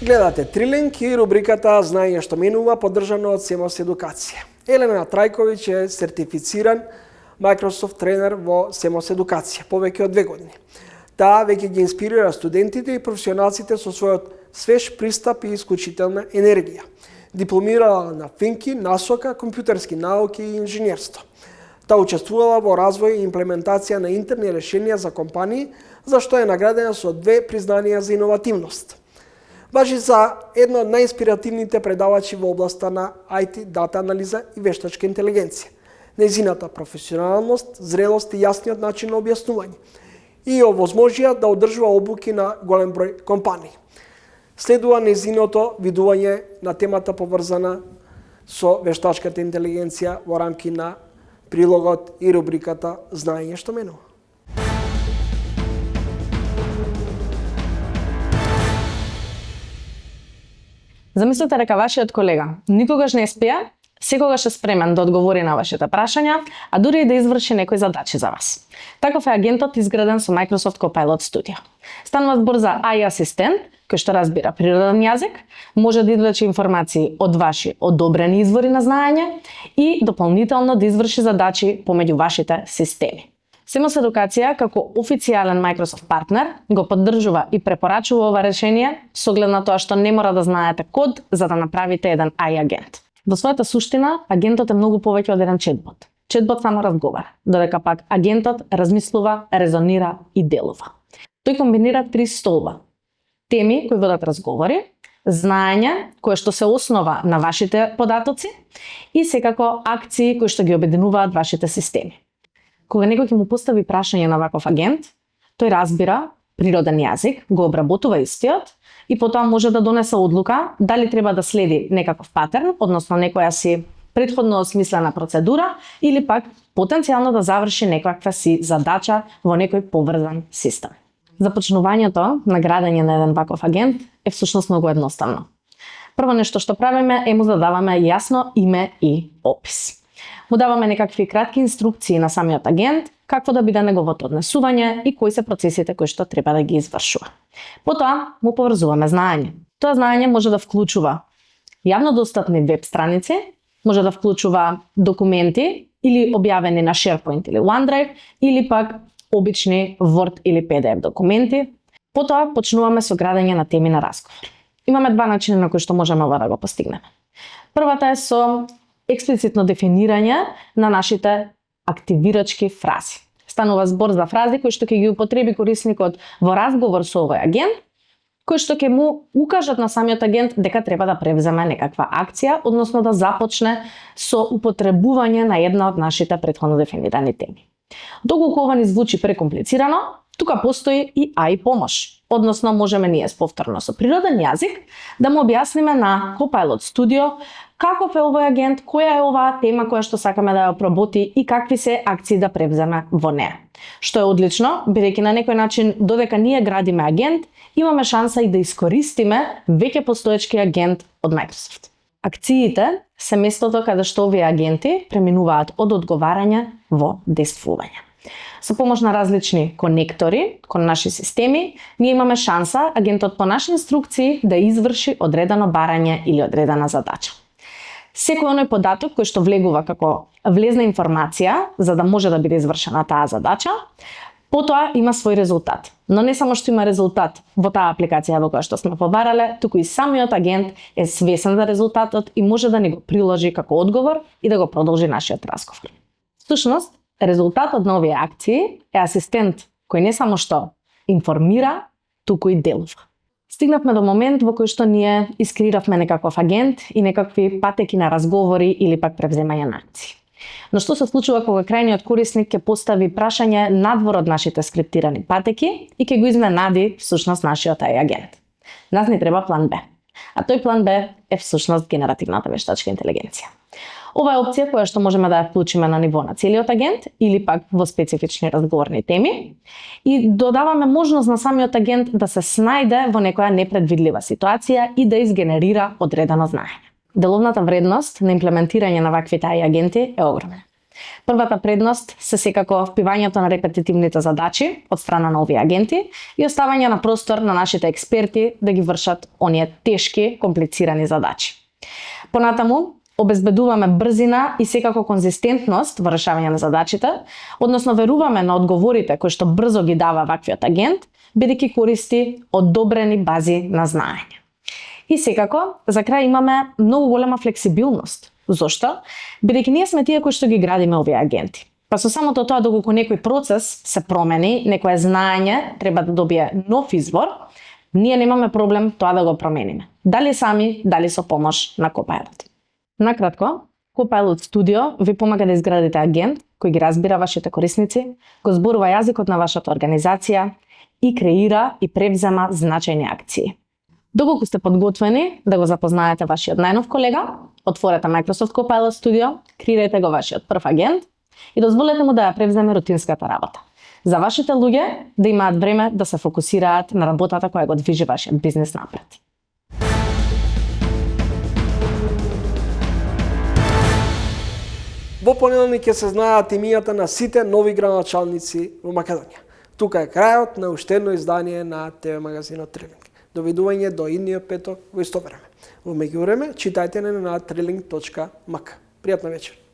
Гледате Трилинг и рубриката Знаење што менува, поддржано од Семос Едукација. Елена Трајковиќ е сертифициран Microsoft тренер во Семос Едукација повеќе од 2 години. Таа веќе ги инспирира студентите и професионалците со својот свеж пристап и исклучителна енергија. Дипломирала на финки, насока, компјутерски науки и инженерство. Таа учествувала во развој и имплементација на интерни решенија за компании, за што е наградена со 2 признанија за иновативност. Важи за едно од најинспиративните предавачи во областа на IT, дата анализа и вештачка интелигенција. Нејзината професионалност, зрелост и јасниот начин на објаснување и овозможија да одржува обуки на голем број компании. Следува нејзиното видување на темата поврзана со вештачката интелигенција во рамки на прилогот и рубриката Знаење што менува. Замислете дека вашиот колега никогаш не спие, секогаш е спремен да одговори на вашите прашања, а дури и да изврши некои задачи за вас. Таков е агентот изграден со Microsoft Copilot Studio. Станува збор за AI асистент, кој што разбира природен јазик, може да извлече информации од ваши одобрени извори на знаење и дополнително да изврши задачи помеѓу вашите системи. Семос Едукација, како официјален Microsoft партнер, го поддржува и препорачува ова решение со оглед на тоа што не мора да знаете код за да направите еден AI агент. Во својата суштина, агентот е многу повеќе од еден четбот. Четбот само разговара, додека пак агентот размислува, резонира и делува. Тој комбинира 3 столба. Теми кои водат разговори, знаење кое што се основа на вашите податоци и секако акции кои што ги обединуваат вашите системи. Кога некој ќе му постави прашање на ваков агент, тој разбира природен јазик, го обработува истиот и потоа може да донесе одлука дали треба да следи некаков патерн, односно некоја си претходно осмислена процедура или пак потенцијално да заврши некаква си задача во некој поврзан систем. Започнувањето на градење на еден ваков агент е всушност многу едноставно. Прво нешто што правиме е му задаваме јасно име и опис. Му даваме некакви кратки инструкции на самиот агент, какво да биде неговото однесување и кои се процесите кои што треба да ги извршува. Потоа му поврзуваме знаење. Тоа знаење може да вклучува јавно достапни веб страници, може да вклучува документи или објавени на SharePoint или OneDrive или пак обични Word или PDF документи. Потоа почнуваме со градење на теми на разговор. Имаме 2 начини на кои што можеме ова да го постигнеме. Првата е со експлицитно дефинирање на нашите активирачки фрази. Станува збор за фрази кои што ќе ги употреби корисникот во разговор со овој агент, кои што ќе му укажат на самиот агент дека треба да превземе некаква акција, односно да започне со употребување на една од нашите претходно дефинирани теми. Доколку ова ни звучи прекомплицирано, тука постои и AI помош. Односно можеме ние повторно со природен јазик да му објасниме на Copilot Studio каков е овој агент, која е оваа тема која што сакаме да ја обработи и какви се акции да превземе во неа. Што е одлично, бидејќи на некој начин додека ние градиме агент, имаме шанса и да искористиме веќе постоечки агент од Microsoft. Акциите се местото каде што овие агенти преминуваат од одговарање во действување. Со помош на различни конектори кон наши системи, ние имаме шанса агентот по наши инструкции да изврши одредено барање или одредена задача. Секој оној податок кој што влегува како влезна информација за да може да биде извршена таа задача, потоа има свој резултат. Но не само што има резултат во таа апликација во која што сме побарале, туку и самиот агент е свесен за резултатот и може да ни го приложи како одговор и да го продолжи нашиот разговор. Всушност, резултатот на овие акции е асистент кој не само што информира, туку и делува. Стигнавме до момент во кој што ние искреиравме некаков агент и некакви патеки на разговори или пак превземање на акции. Но што се случува кога крајниот корисник ќе постави прашање надвор од нашите скриптирани патеки и ќе го изненади всушност нашиот AI агент? Нас ни треба план Б. А тој план Б е всушност генеративната вештачка интелигенција. Ова е опција која што можеме да ја вклучиме на ниво на целиот агент или пак во специфични разговорни теми и додаваме можност на самиот агент да се снајде во некоја непредвидлива ситуација и да изгенерира одредено знаење. Деловната вредност на имплементирање на ваквите AI агенти е огромна. Првата предност се секако впивањето на репетитивните задачи од страна на овие агенти и оставање на простор на нашите експерти да ги вршат оние тешки, комплицирани задачи. Понатаму, обезбедуваме брзина и секако конзистентност во решавање на задачите, односно веруваме на одговорите кои што брзо ги дава ваквиот агент, бидејќи користи одобрени бази на знаење. И секако, за крај имаме многу голема флексибилност. Зошто? Бидејќи ние сме тие кои што ги градиме овие агенти. Па со самото тоа доколку некој процес се промени, некое знаење треба да добие нов извор, ние немаме проблем тоа да го промениме. Дали сами, дали со помош на Copilot. Накратко, Copilot Studio ви помага да изградите агент кој ги разбира вашите корисници, го зборува јазикот на вашата организација и креира и превзема значајни акции. Доколку сте подготвени да го запознаете вашиот најнов колега, отворете Microsoft Copilot Studio, креирајте го вашиот прв агент и дозволете му да ја превземе рутинската работа. За вашите луѓе да имаат време да се фокусираат на работата која го движи вашиот бизнес напред. Во понеделник ќе се знаат имињата на сите нови градоначалници во Македонија. Тука е крајот на уште едно издание на ТВ магазинот Трилинг. Довидување до идниот петок во исто време. Во меѓувреме, читајте на trilling.mk. Пријатна вечер.